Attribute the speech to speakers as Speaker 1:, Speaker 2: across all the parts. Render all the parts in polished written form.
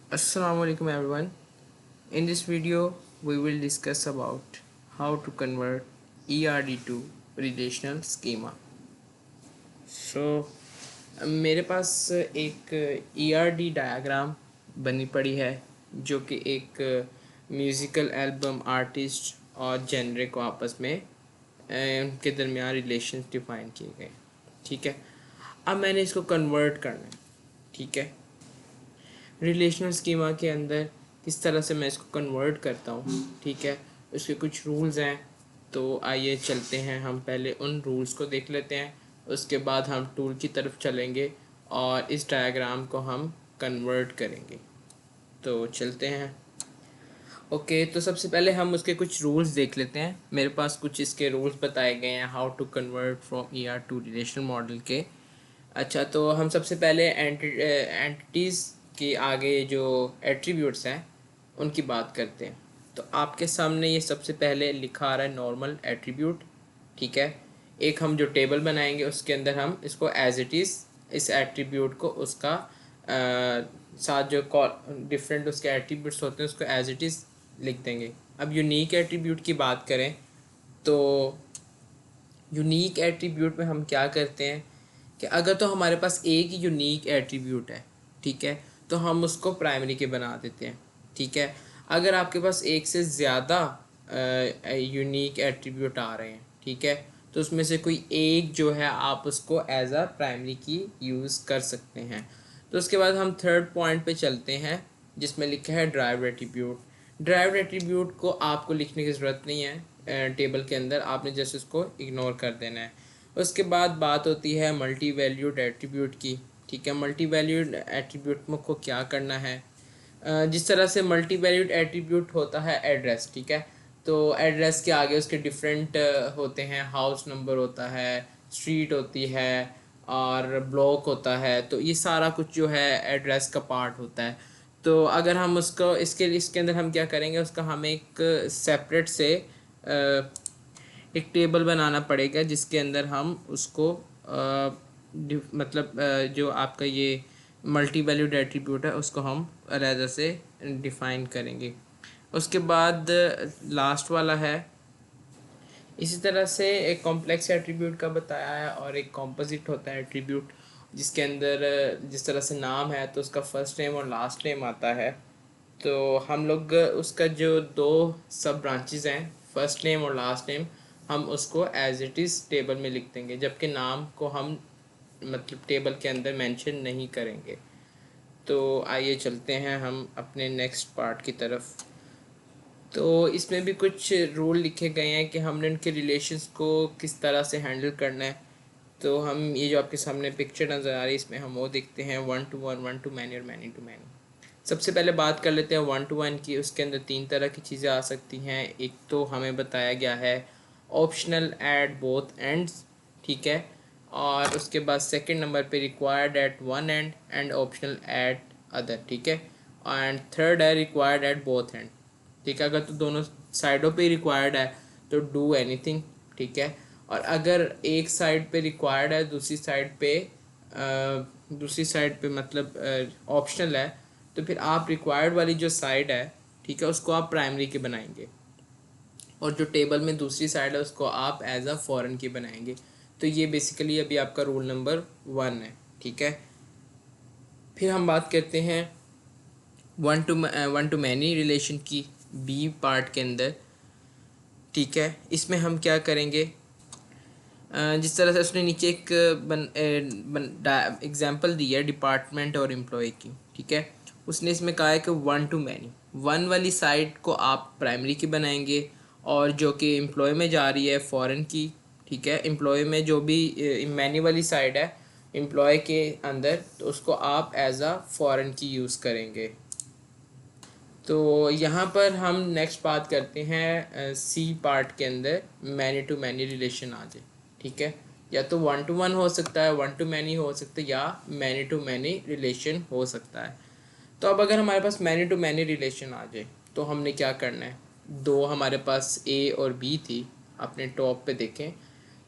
Speaker 1: Assalamu alaikum everyone. In this video, we will discuss about how to convert ERD to relational schema. So, मेरे पास एक ERD diagram बनी पड़ी है जो कि एक म्यूज़िकल एल्बम आर्टिस्ट और जेनरे को आपस में उनके दरमियान रिलेशंस डिफाइन किए गए। ठीक है, अब मैंने इसको कन्वर्ट करना है। ठीक है, रिलेशनल स्कीमा के अंदर किस तरह से मैं इसको कन्वर्ट करता हूँ। ठीक है, उसके कुछ रूल्स हैं, तो आइए चलते हैं, हम पहले उन रूल्स को देख लेते हैं, उसके बाद हम टूल की तरफ चलेंगे और इस डायग्राम को हम कन्वर्ट करेंगे। तो चलते हैं। ओके, तो सबसे पहले हम उसके कुछ रूल्स देख लेते हैं। मेरे पास कुछ इसके रूल्स बताए गए हैं how to convert from ER to relational model के। अच्छा, तो हम सबसे पहले एंटिटीज़ के आगे जो एट्रीब्यूट्स हैं उनकी बात करते हैं। तो आपके सामने ये सबसे पहले लिखा आ रहा है नॉर्मल एट्रीब्यूट। ठीक है, एक हम जो टेबल बनाएंगे उसके अंदर हम इसको एज इट इज़ इस एट्रीब्यूट को उसका साथ जो डिफरेंट उसके एट्रीब्यूट्स होते हैं उसको एज इट इज़ लिख देंगे। अब यूनिक एट्रीब्यूट की बात करें तो यूनिक एट्रीब्यूट में हम क्या करते हैं कि अगर तो हमारे पास एक ही यूनिक एट्रीब्यूट है, ठीक है, तो हम उसको प्राइमरी के बना देते हैं। ठीक है, अगर आपके पास एक से ज़्यादा यूनिक एट्रीब्यूट आ रहे हैं, ठीक है, तो उसमें से कोई एक जो है आप उसको एज अ प्राइमरी की यूज़ कर सकते हैं। तो उसके बाद हम थर्ड पॉइंट पे चलते हैं जिसमें लिखा है ड्राइव्ड एट्रीब्यूट। ड्राइव्ड एट्रीब्यूट को आपको लिखने की ज़रूरत नहीं है टेबल के अंदर, आपने जस्ट उसको इग्नोर कर देना है। उसके बाद बात होती है मल्टी वैल्यूड एट्रीब्यूट की। ठीक है, मल्टी वैल्यूड एट्रीब्यूट को क्या करना है, जिस तरह से मल्टी वैल्यूड एट्रीब्यूट होता है एड्रेस। ठीक है, तो एड्रेस के आगे उसके डिफरेंट होते हैं, हाउस नंबर होता है, स्ट्रीट होती है और ब्लॉक होता है, तो ये सारा कुछ जो है एड्रेस का पार्ट होता है। तो अगर हम उसको इसके अंदर हम क्या करेंगे, उसका हमें एक सेपरेट से एक टेबल बनाना पड़ेगा जिसके अंदर हम उसको मतलब जो आपका ये मल्टी वैल्यूड एट्रीब्यूट है उसको हम अलहदा से डिफ़ाइन करेंगे। उसके बाद लास्ट वाला है, इसी तरह से एक कॉम्प्लेक्स एट्रीब्यूट का बताया है और एक कॉम्पोजिट होता है एट्रीब्यूट जिसके अंदर जिस तरह से नाम है तो उसका फर्स्ट नेम और लास्ट नेम आता है। तो हम लोग उसका जो दो सब ब्रांचेस हैं, फर्स्ट नेम और लास्ट नेम, हम उसको एज इट इज़ टेबल में लिख देंगे, जबकि नाम को हम मतलब टेबल के अंदर मेंशन नहीं करेंगे। तो आइए चलते हैं हम अपने नेक्स्ट पार्ट की तरफ। तो इसमें भी कुछ रूल लिखे गए हैं कि हमने उनके रिलेशंस को किस तरह से हैंडल करना है। तो हम ये जो आपके सामने पिक्चर नज़र आ रही है इसमें हम वो देखते हैं 1 to 1, 1 to many और many to many। सबसे पहले बात कर लेते हैं 1 to 1 की। उसके अंदर तीन तरह की चीज़ें आ सकती हैं। एक तो हमें बताया गया है ऑप्शनल एट बोथ एंड्स। ठीक है, और उसके बाद सेकंड नंबर पे required at one and and optional eight other. ठीक है, एंड थर्ड है रिक्वायर्ड एट बोथ एंड। ठीक है, अगर तो दोनों साइडों पे रिक्वायर्ड है तो डू एनीथिंग। ठीक है, और अगर एक साइड पे रिक्वायर्ड है दूसरी साइड पे मतलब ऑप्शनल है, तो फिर आप रिक्वायर्ड वाली जो साइड है, ठीक है, उसको आप प्राइमरी की बनाएंगे और जो टेबल में दूसरी साइड है उसको आप एज अ फॉरेन की बनाएंगे। तो ये बेसिकली अभी आपका रूल नंबर 1 है। ठीक है, फिर हम बात करते हैं वन टू मैनी रिलेशन की बी पार्ट के अंदर। ठीक है, इसमें हम क्या करेंगे, जिस तरह से उसने नीचे एक एग्जाम्पल दी है डिपार्टमेंट और एम्प्लॉय की। ठीक है, उसने इसमें कहा है कि 1 to many, वन वाली साइड को आप प्राइमरी की बनाएंगे और जो कि एम्प्लॉय में जा रही है फॉरेन की। ठीक है, एम्प्लॉय में जो भी मैनी वाली साइड है एम्प्लॉय के अंदर, तो उसको आप एज अ फॉरेन की यूज़ करेंगे। तो यहाँ पर हम नेक्स्ट बात करते हैं सी पार्ट के अंदर मैनी टू मैनी रिलेशन आ जाए। ठीक है, या तो 1 to 1 हो सकता है, 1 to मैनी हो सकता है, या मैनी टू मैनी रिलेशन हो सकता है। तो अब अगर हमारे पास मैनी टू मैनी रिलेशन आ जाए तो हमने क्या करना है, दो हमारे पास ए और बी थी, अपने टॉप पे देखें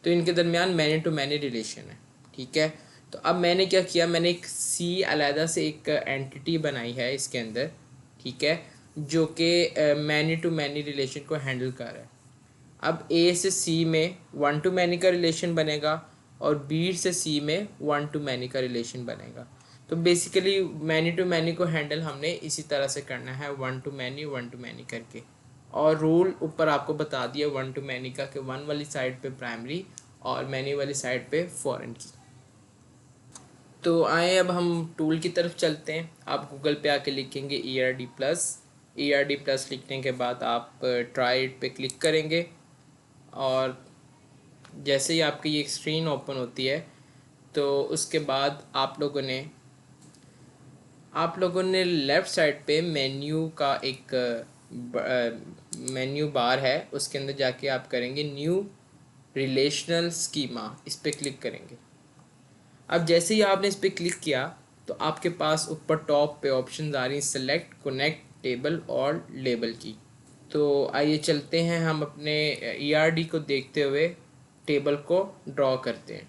Speaker 1: तो इनके दरमियान मैनी टू मैनी रिलेशन है। ठीक है, तो अब मैंने क्या किया, मैंने एक सी अलहदा से एक एंटिटी बनाई है इसके अंदर, ठीक है, जो कि मैनी टू मैनी रिलेशन को हैंडल कर रहा है। अब ए से सी में वन टू मैनी का रिलेशन बनेगा और बी से सी में वन टू मैनी का रिलेशन बनेगा। तो बेसिकली मैनी टू मैनी को हैंडल हमने इसी तरह से करना है, वन टू मैनी करके। और रूल ऊपर आपको बता दिया वन टू मैनी का, कि वन वाली साइड पे प्राइमरी और मैनी वाली साइड पे फॉरेन की। तो आए अब हम टूल की तरफ चलते हैं। आप गूगल पे आके लिखेंगे ERD+। ERD+ लिखने के बाद आप ट्राई इट पे क्लिक करेंगे और जैसे ही आपकी ये स्क्रीन ओपन होती है तो उसके बाद आप लोगों ने लेफ़्ट साइड पे मेन्यू का एक मेन्यू बार है, उसके अंदर जाके आप करेंगे न्यू रिलेशनल स्कीमा, इस पर क्लिक करेंगे। अब जैसे ही आपने इस पर क्लिक किया तो आपके पास ऊपर टॉप पे ऑप्शन आ रही हैं, सेलेक्ट, कनेक्ट, टेबल और लेबल की। तो आइए चलते हैं, हम अपने ERD को देखते हुए टेबल को ड्रॉ करते हैं।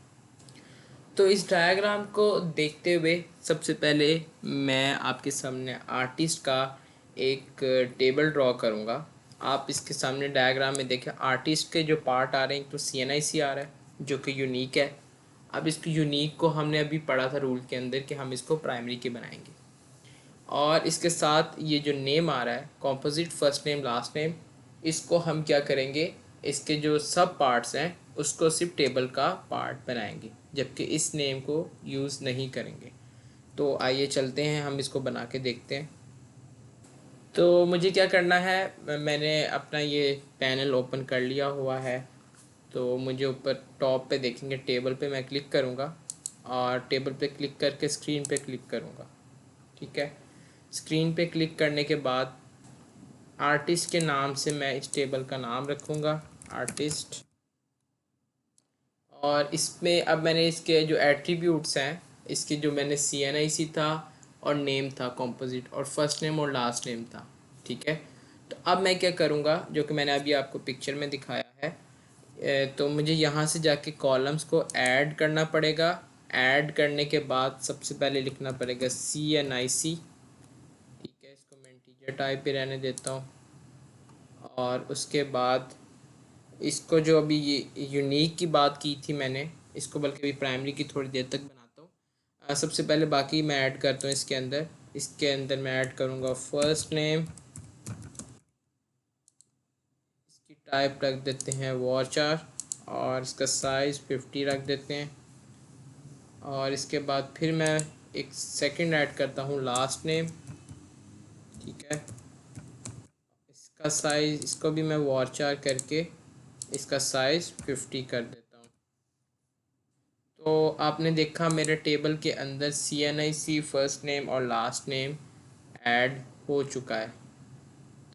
Speaker 1: तो इस डायग्राम को देखते हुए सबसे पहले मैं आपके सामने आर्टिस्ट का एक टेबल ड्रॉ करूँगा। आप इसके सामने डायग्राम में देखें, आर्टिस्ट के जो पार्ट आ रहे हैं, तो CNIC आ रहा है जो कि यूनिक है। अब इसको यूनिक को हमने अभी पढ़ा था रूल के अंदर कि हम इसको प्राइमरी के बनाएंगे। और इसके साथ ये जो नेम आ रहा है, composite first name last name, इसको हम क्या करेंगे, इसके जो सब पार्ट्स हैं उसको सिर्फ टेबल का पार्ट बनाएंगे, जबकि इस नेम को यूज़ नहीं करेंगे। तो आइए चलते हैं, हम इसको बना के देखते हैं। तो मुझे क्या करना है, मैंने अपना ये पैनल ओपन कर लिया हुआ है। तो मुझे ऊपर टॉप पे देखेंगे, टेबल पे मैं क्लिक करूँगा और टेबल पे क्लिक करके स्क्रीन पे क्लिक करूँगा, ठीक है। स्क्रीन पे क्लिक करने के बाद आर्टिस्ट के नाम से मैं इस टेबल का नाम रखूँगा, आर्टिस्ट। और इसमें अब मैंने इसके जो एट्रीब्यूट्स हैं, इसके जो मैंने CNIC था और नेम था कॉम्पोजिट, और फर्स्ट नेम और लास्ट नेम था, ठीक है। तो अब मैं क्या करूँगा, जो कि मैंने अभी आपको पिक्चर में दिखाया है, तो मुझे यहाँ से जाके कॉलम्स को ऐड करना पड़ेगा। ऐड करने के बाद सबसे पहले लिखना पड़ेगा CNIC, ठीक है। इसको मैं इंटीजर टाइप पे रहने देता हूँ। और उसके बाद इसको जो अभी ये यूनिक की बात की थी मैंने, इसको बल्कि अभी प्राइमरी की थोड़ी देर तक बनाता हूँ। सबसे पहले बाकी मैं ऐड करता हूँ इसके अंदर मैं ऐड करूँगा फर्स्ट नेम, इसकी टाइप रख देते हैं वॉचर और इसका साइज़ 50 रख देते हैं। और इसके बाद फिर मैं एक सेकंड ऐड करता हूँ लास्ट नेम, ठीक है। इसका साइज़, इसको भी मैं वॉचर करके इसका साइज़ 50 कर देता हूँ। तो आपने देखा मेरे टेबल के अंदर CNIC फर्स्ट नेम और लास्ट नेम ऐड हो चुका है।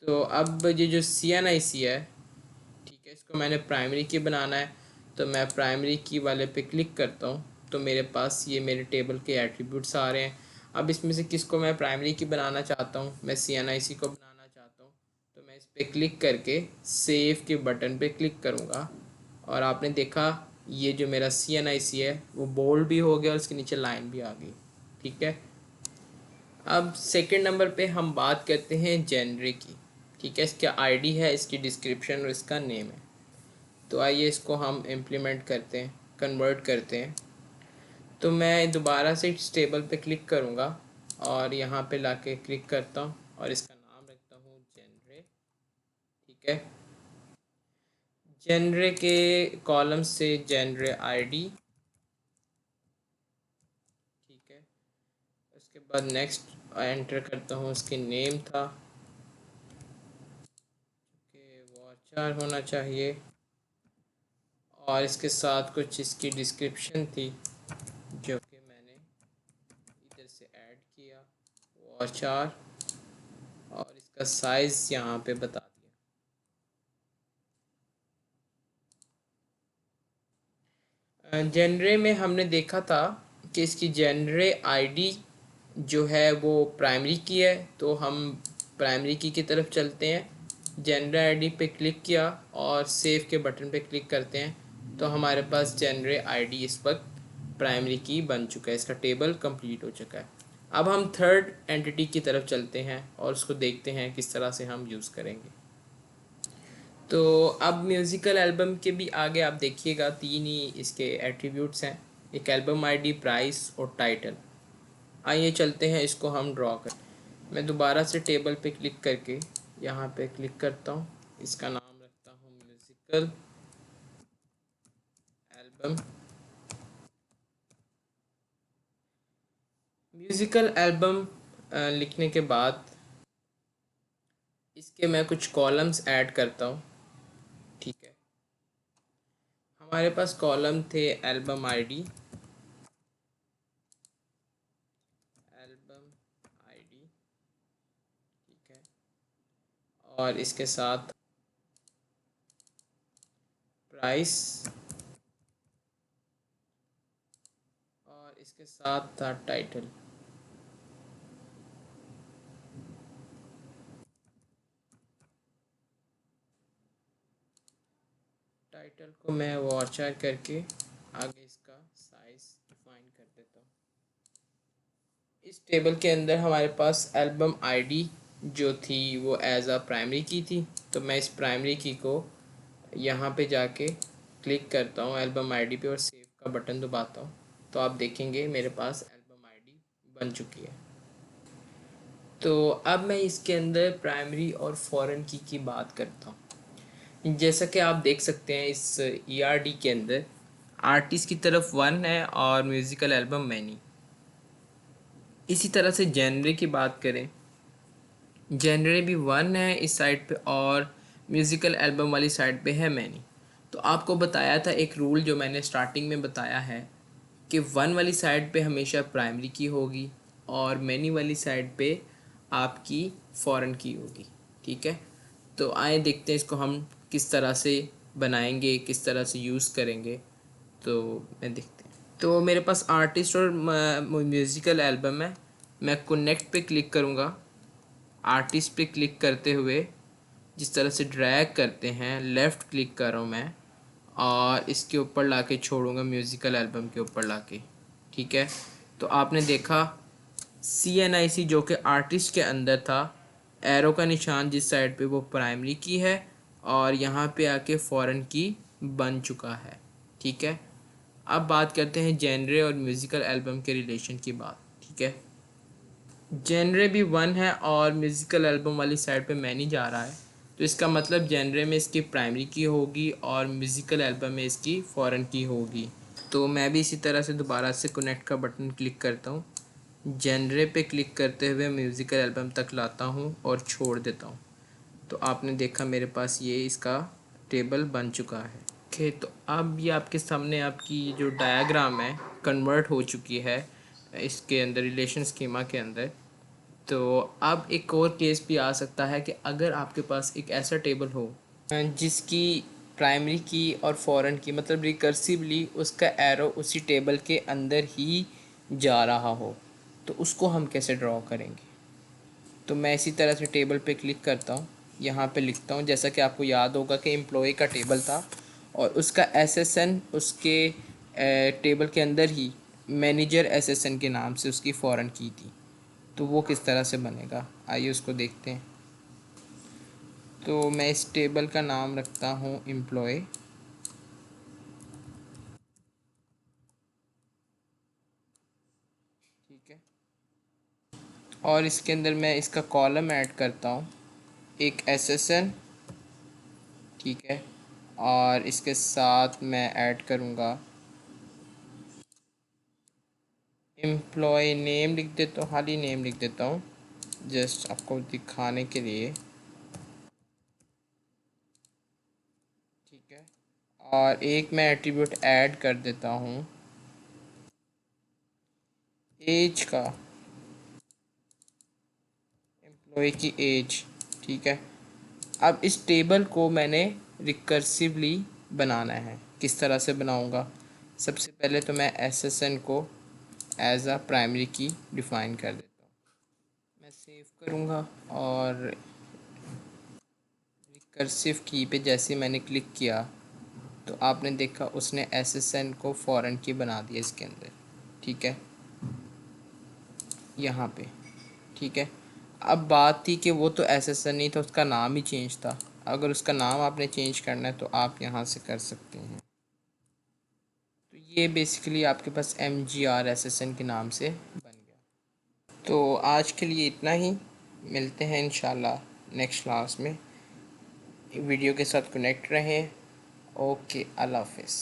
Speaker 1: तो अब ये जो CNIC है, ठीक है, इसको मैंने प्राइमरी की बनाना है। तो मैं प्राइमरी की वाले पे क्लिक करता हूँ, तो मेरे पास ये मेरे टेबल के एट्रीब्यूट्स आ रहे हैं। अब इसमें से किसको मैं प्राइमरी की बनाना चाहता हूँ, मैं CNIC को बनाना चाहता हूँ। तो मैं इस पर क्लिक करके सेव के बटन पे क्लिक करूँगा और आपने देखा ये जो मेरा CNIC है वो बोल्ड भी हो गया और उसके नीचे लाइन भी आ गई, ठीक है। अब सेकंड नंबर पे हम बात करते हैं जेनरे की, ठीक है। इसका ID है, इसकी डिस्क्रिप्शन और इसका नेम है। तो आइए इसको हम इम्प्लीमेंट करते हैं, कन्वर्ट करते हैं। तो मैं दोबारा से इस टेबल पे क्लिक करूँगा और यहाँ पे लाके क्लिक करता हूँ और इसका नाम रखता हूँ जेनरे, ठीक है। जेनरे के कॉलम से जेनरे ID, ठीक है। उसके बाद नेक्स्ट एंटर करता हूँ, उसके नेम था कि वॉचर होना चाहिए और इसके साथ कुछ इसकी डिस्क्रिप्शन थी जो कि मैंने इधर से ऐड किया, वॉचर, और इसका साइज़ यहाँ पे बता दिया। जेनरे में हमने देखा था कि इसकी जेनरे ID जो है वो प्राइमरी की है, तो हम प्राइमरी की तरफ चलते हैं। जेनरे ID पे क्लिक किया और सेव के बटन पे क्लिक करते हैं, तो हमारे पास जेनरे ID इस वक्त प्राइमरी की बन चुका है, इसका टेबल कंप्लीट हो चुका है। अब हम थर्ड एंटिटी की तरफ चलते हैं और उसको देखते हैं किस तरह से हम यूज़ करेंगे। तो अब म्यूज़िकल एल्बम के भी आगे आप देखिएगा तीन ही इसके एट्रीब्यूट्स हैं, एक एल्बम आईडी, प्राइस और टाइटल। आइए चलते हैं, इसको हम ड्रॉ कर। मैं दोबारा से टेबल पे क्लिक करके यहाँ पे क्लिक करता हूँ, इसका नाम रखता हूँ म्यूज़िकल एल्बम। म्यूज़िकल एल्बम लिखने के बाद इसके मैं कुछ कॉलम्स ऐड करता हूँ। ठीक है, हमारे पास कॉलम थे एल्बम आईडी, एल्बम आईडी, ठीक है, और इसके साथ प्राइस, और इसके साथ था टाइटल। टाइटल को मैं वॉचर करके आगे इसका साइज डिफाइन कर देता हूँ। इस टेबल के अंदर हमारे पास एल्बम आईडी जो थी वो एज अ प्राइमरी की थी, तो मैं इस प्राइमरी की को यहाँ पे जाके क्लिक करता हूँ एल्बम आईडी पे और सेव का बटन दबाता हूँ, तो आप देखेंगे मेरे पास एल्बम आईडी बन चुकी है। तो अब मैं इसके अंदर प्राइमरी और फॉरेन की बात करता हूँ। जैसा कि आप देख सकते हैं इस ईआरडी के अंदर आर्टिस्ट की तरफ 1 है और म्यूज़िकल एल्बम मैनी। इसी तरह से जेनरे की बात करें, जेनरे भी 1 है इस साइड पे और म्यूज़िकल एल्बम वाली साइड पे है मैनी। तो आपको बताया था एक रूल जो मैंने स्टार्टिंग में बताया है कि 1 वाली साइड पे हमेशा प्राइमरी की होगी और मैनी वाली साइड पे आपकी फॉरेन की होगी। ठीक है, तो आए देखते हैं इसको हम किस तरह से बनाएंगे, किस तरह से यूज़ करेंगे। तो मैं देखते हैं, तो मेरे पास आर्टिस्ट और म्यूज़िकल एल्बम है। मैं कनेक्ट पे क्लिक करूँगा, आर्टिस्ट पे क्लिक करते हुए जिस तरह से ड्रैग करते हैं, लेफ़्ट क्लिक कर रहा हूँ मैं और इसके ऊपर लाके छोड़ूंगा म्यूज़िकल एल्बम के ऊपर लाके। ठीक है, तो आपने देखा CNIC जो कि आर्टिस्ट के अंदर था, एरो का निशान जिस साइड पे वो प्राइमरी की है और यहाँ पे आके फॉरेन की बन चुका है। ठीक है, अब बात करते हैं जेनरे और म्यूज़िकल एल्बम के रिलेशन की बात। ठीक है, जेनरे भी 1 है और म्यूज़िकल एल्बम वाली साइड पे मैनी जा रहा है, तो इसका मतलब जेनरे में इसकी प्राइमरी की होगी और म्यूज़िकल एल्बम में इसकी फॉरेन की होगी। तो मैं भी इसी तरह से दोबारा से कनेक्ट का बटन क्लिक करता हूँ, जेनरे पे क्लिक करते हुए म्यूज़िकल एल्बम तक लाता हूँ और छोड़ देता हूँ। तो आपने देखा मेरे पास ये इसका टेबल बन चुका है। ओके, तो अब ये आपके सामने आपकी जो डायग्राम है कन्वर्ट हो चुकी है इसके अंदर, रिलेशन स्कीमा के अंदर। तो अब एक और केस भी आ सकता है कि अगर आपके पास एक ऐसा टेबल हो जिसकी प्राइमरी की और फॉरेन की मतलब रिकर्सिवली उसका एरो उसी टेबल के अंदर ही जा रहा हो, तो उसको हम कैसे ड्रॉ करेंगे। तो मैं इसी तरह से टेबल पे क्लिक करता हूँ, यहाँ पे लिखता हूँ, जैसा कि आपको याद होगा कि एम्प्लॉय का टेबल था और उसका SSN उसके टेबल के अंदर ही मैनेजर SSN के नाम से उसकी फॉरेन की थी। तो वो किस तरह से बनेगा, आइए उसको देखते हैं। तो मैं इस टेबल का नाम रखता हूँ एम्प्लॉय, ठीक है, और इसके अंदर मैं इसका कॉलम ऐड करता हूँ एक SSN, ठीक है, और इसके साथ मैं ऐड करूँगा एम्प्लॉय नेम, लिख देता हूँ, खाली नेम लिख देता हूँ जस्ट आपको दिखाने के लिए। ठीक है, और एक मैं एट्रीब्यूट ऐड कर देता हूँ एज का, एम्प्लॉय की एज। ठीक है, अब इस टेबल को मैंने रिकर्सिवली बनाना है। किस तरह से बनाऊंगा, सबसे पहले तो मैं SSN को एज अ प्राइमरी की डिफ़ाइन कर देता हूँ। मैं सेव करूँगा और रिकर्सिव की पे जैसे मैंने क्लिक किया तो आपने देखा उसने SSN को फॉरेन की बना दिया इसके अंदर, ठीक है, यहाँ पे, ठीक है। अब बात थी कि वो तो SSN नहीं था, उसका नाम ही चेंज था। अगर उसका नाम आपने चेंज करना है तो आप यहाँ से कर सकते हैं। तो ये बेसिकली आपके पास MGR SSN के नाम से बन गया। तो आज के लिए इतना ही, मिलते हैं इंशाल्लाह नेक्स्ट क्लास में। वीडियो के साथ कनेक्ट रहें। ओके, अल्लाह हाफिज़।